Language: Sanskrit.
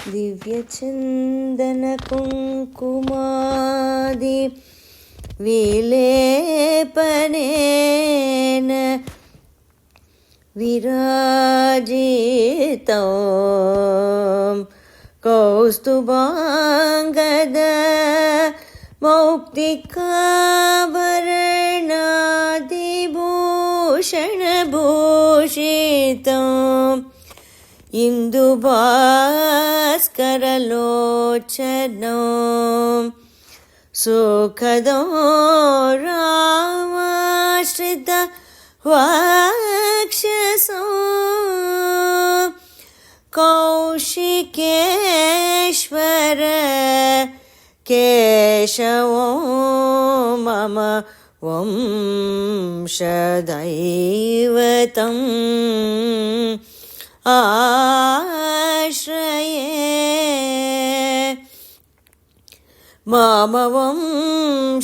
दिव्यचन्दनकुङ्कुमादि विलेपनेन विराजितं कौस्तुभाङ्गद मौक्तिकाभरणादिभूषणभूषितम् इंदुभास्करलोचनं सुखदो रामाश्रित वक्षसो कौशिकेश्वर केशवो मम वंशदैवतम् आश्रये मम वंशदैवतम्